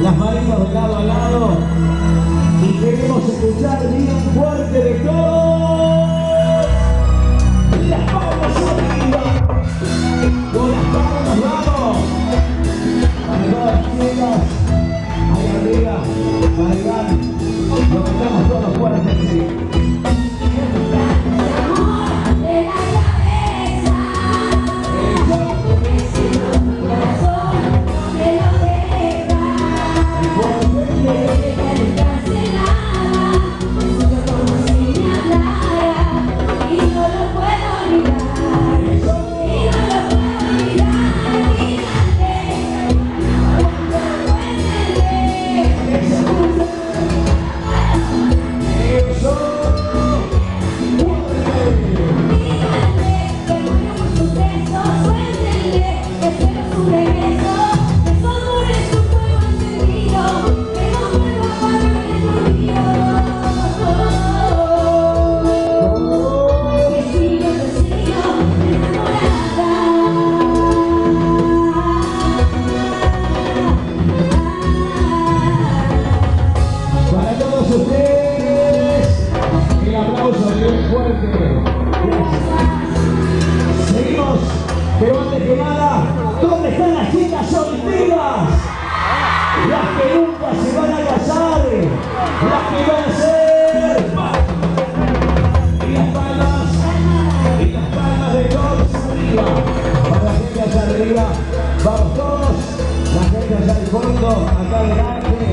las manitos de lado a lado y queremos escuchar bien fuerte de todos. Las palmas arriba, con las palmas vamos. Para todas las chicas, ahí arriba, para lo cantamos todos fuerte. Pero antes que nada, ¿dónde están las chicas solteras? Las que nunca se van a casar, las que van a ser. Y las palmas de todos arriba. Para la gente allá arriba, vamos todos. La gente allá al fondo, acá adelante.